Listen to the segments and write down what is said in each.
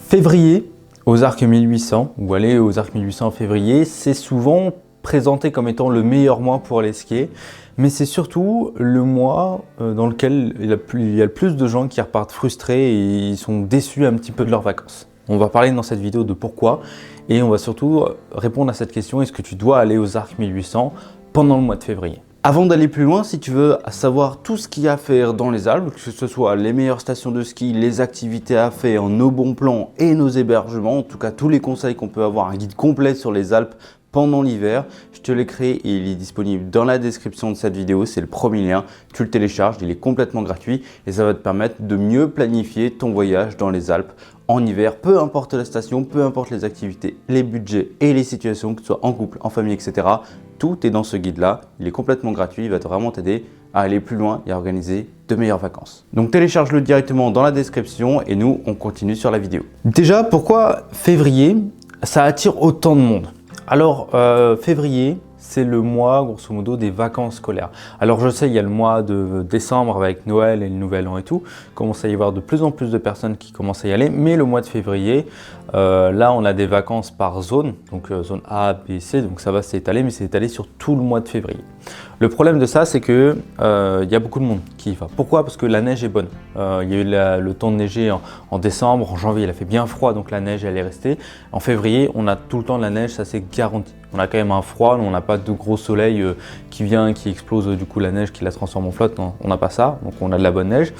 Février, aux Arcs 1800, ou aller aux Arcs 1800 en février, c'est souvent présenté comme étant le meilleur mois pour aller skier, mais c'est surtout le mois dans lequel il y a le plus de gens qui repartent frustrés et ils sont déçus un petit peu de leurs vacances. On va parler dans cette vidéo de pourquoi et on va surtout répondre à cette question, est-ce que tu dois aller aux Arcs 1800 pendant le mois de février? Avant d'aller plus loin, si tu veux savoir tout ce qu'il y a à faire dans les Alpes, que ce soit les meilleures stations de ski, les activités à faire, nos bons plans et nos hébergements, en tout cas tous les conseils qu'on peut avoir, un guide complet sur les Alpes pendant l'hiver, je te l'ai créé et il est disponible dans la description de cette vidéo, c'est le premier lien, tu le télécharges, il est complètement gratuit et ça va te permettre de mieux planifier ton voyage dans les Alpes en hiver, peu importe la station, peu importe les activités, les budgets et les situations, que ce soit en couple, en famille, etc. Tout est dans ce guide-là, il est complètement gratuit, il va vraiment t'aider à aller plus loin et à organiser de meilleures vacances. Donc télécharge-le directement dans la description et nous, on continue sur la vidéo. Déjà, pourquoi février, ça attire autant de monde? Alors, février, c'est le mois, grosso modo, des vacances scolaires. Alors, je sais, il y a le mois de décembre avec Noël et le Nouvel An et tout. Il commence à y avoir de plus en plus de personnes qui commencent à y aller. Mais le mois de février, là, on a des vacances par zone. Donc, zone A, B, C. Donc, ça va s'étaler, mais c'est étalé sur tout le mois de février. Le problème de ça, c'est que y a beaucoup de monde qui y va. Pourquoi? Parce que la neige est bonne. Il y a eu le temps de neiger en décembre, en janvier, il a fait bien froid, donc la neige, elle est restée. En février, on a tout le temps de la neige, ça c'est garanti. On a quand même un froid, on n'a pas de gros soleil qui vient, qui explose du coup la neige, qui la transforme en flotte. Non, on n'a pas ça, donc on a de la bonne neige.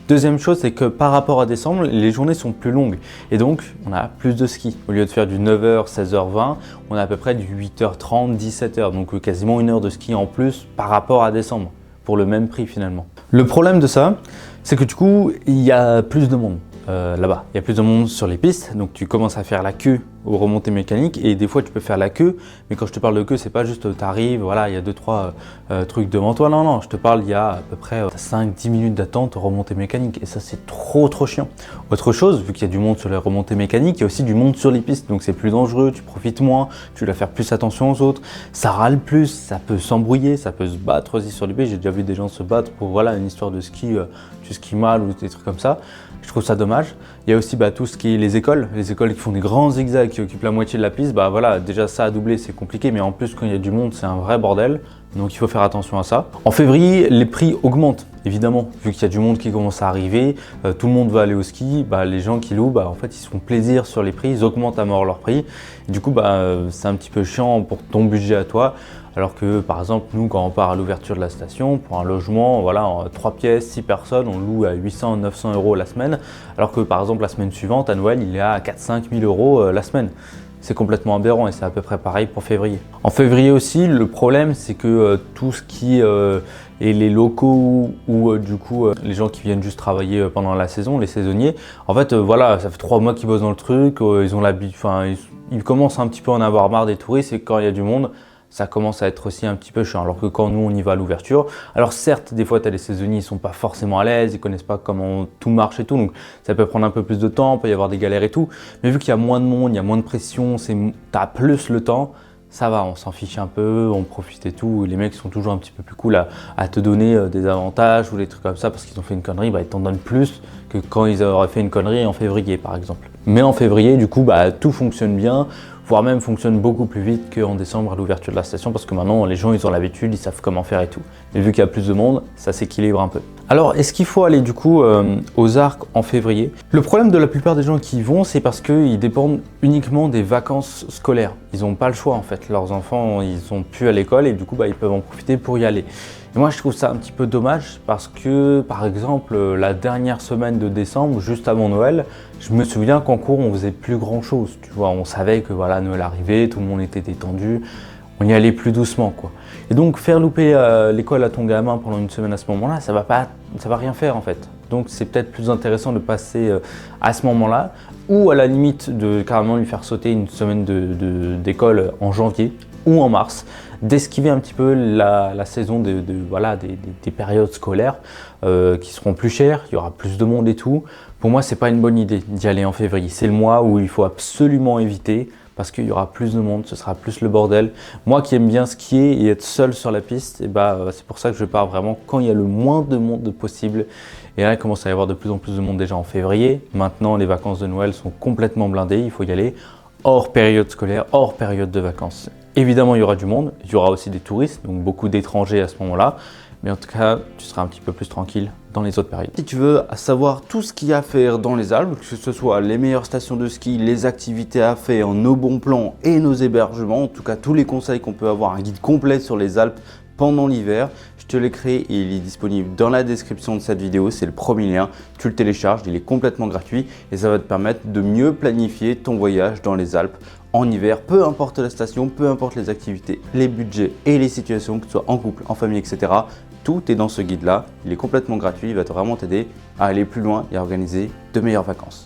Deuxième chose, c'est que par rapport à décembre, les journées sont plus longues et donc on a plus de ski. Au lieu de faire du 9h, 16h20, on a à peu près du 8h30, 17h, donc quasiment une heure de ski en plus par rapport à décembre, pour le même prix finalement. Le problème de ça, c'est que du coup, il y a plus de monde là-bas. Il y a plus de monde sur les pistes, donc tu commences à faire la queue aux remontées mécaniques et des fois tu peux faire la queue, mais quand je te parle de queue, c'est pas juste tu arrives, voilà, il y a 2-3 trucs devant toi, non, je te parle, il y a à peu près 5-10 minutes d'attente aux remontées mécaniques et ça c'est trop chiant. Autre chose, vu qu'il y a du monde sur les remontées mécaniques, il y a aussi du monde sur les pistes, donc c'est plus dangereux, tu profites moins, tu dois faire plus attention aux autres, ça râle plus, ça peut s'embrouiller, ça peut se battre aussi sur les pistes, j'ai déjà vu des gens se battre pour voilà, une histoire de ski, tu skis mal ou des trucs comme ça. Je trouve ça dommage. Il y a aussi tout ce qui est les écoles qui font des grands zigzags, qui occupent la moitié de la piste. Bah voilà, déjà ça à doubler, c'est compliqué, mais en plus quand il y a du monde, c'est un vrai bordel. Donc il faut faire attention à ça. En février, les prix augmentent, évidemment, vu qu'il y a du monde qui commence à arriver, tout le monde va aller au ski, les gens qui louent, en fait, ils se font plaisir sur les prix, ils augmentent à mort leur prix. Et du coup, c'est un petit peu chiant pour ton budget à toi. Alors que par exemple, nous, quand on part à l'ouverture de la station, pour un logement, voilà, en 3 pièces, 6 personnes, on loue à 800-900 € la semaine. Alors que par exemple, la semaine suivante, à Noël, il est à 4-5 000 € la semaine. C'est complètement aberrant et c'est à peu près pareil pour février. En février aussi, le problème, c'est que tout ce qui est les locaux ou du coup les gens qui viennent juste travailler pendant la saison, les saisonniers, en fait, voilà, ça fait 3 mois qu'ils bossent dans le truc, ils ont ils commencent un petit peu à en avoir marre des touristes et quand il y a du monde, ça commence à être aussi un petit peu chiant. Alors que quand nous on y va à l'ouverture, alors certes des fois tu as les saisonniers, ils sont pas forcément à l'aise, ils connaissent pas comment tout marche et tout, donc ça peut prendre un peu plus de temps, peut y avoir des galères et tout, mais vu qu'il y a moins de monde, il y a moins de pression, tu as plus le temps, ça va, on s'en fiche un peu, on profite et tout, les mecs sont toujours un petit peu plus cool à te donner des avantages ou des trucs comme ça parce qu'ils ont fait une connerie, ils t'en donnent plus que quand ils auraient fait une connerie en février par exemple. Mais en février du coup tout fonctionne bien, voire même fonctionne beaucoup plus vite qu'en décembre à l'ouverture de la station parce que maintenant les gens ils ont l'habitude, ils savent comment faire et tout. Mais vu qu'il y a plus de monde, ça s'équilibre un peu. Alors est-ce qu'il faut aller du coup aux Arcs en février? Le problème de la plupart des gens qui y vont, c'est parce qu'ils dépendent uniquement des vacances scolaires. Ils n'ont pas le choix en fait, leurs enfants ils sont plus à l'école et du coup ils peuvent en profiter pour y aller. Et moi je trouve ça un petit peu dommage parce que par exemple la dernière semaine de décembre, juste avant Noël, je me souviens qu'en cours on faisait plus grand chose, tu vois, on savait que voilà Noël arrivait, tout le monde était détendu, on y allait plus doucement quoi. Et donc faire louper l'école à ton gamin pendant une semaine à ce moment-là, ça va rien faire en fait. Donc c'est peut-être plus intéressant de passer à ce moment-là ou à la limite de carrément lui faire sauter une semaine d'école en janvier ou en mars, d'esquiver un petit peu la saison des périodes scolaires qui seront plus chères, il y aura plus de monde et tout, Pour moi, c'est pas une bonne idée d'y aller en février. C'est le mois où il faut absolument éviter parce qu'il y aura plus de monde, ce sera plus le bordel. Moi qui aime bien skier et être seul sur la piste, c'est pour ça que je pars vraiment quand il y a le moins de monde possible. Et là, il commence à y avoir de plus en plus de monde déjà en février. Maintenant, les vacances de Noël sont complètement blindées, il faut y aller hors période scolaire, hors période de vacances. Évidemment, il y aura du monde, il y aura aussi des touristes, donc beaucoup d'étrangers à ce moment-là. Mais en tout cas, tu seras un petit peu plus tranquille dans les autres périodes. Si tu veux savoir tout ce qu'il y a à faire dans les Alpes, que ce soit les meilleures stations de ski, les activités à faire, nos bons plans et nos hébergements, en tout cas tous les conseils qu'on peut avoir, un guide complet sur les Alpes pendant l'hiver, je te l'ai créé et il est disponible dans la description de cette vidéo, c'est le premier lien, tu le télécharges, il est complètement gratuit et ça va te permettre de mieux planifier ton voyage dans les Alpes en hiver, peu importe la station, peu importe les activités, les budgets et les situations, que ce soit en couple, en famille, etc. Tout est dans ce guide-là, il est complètement gratuit, il va vraiment t'aider à aller plus loin et à organiser de meilleures vacances.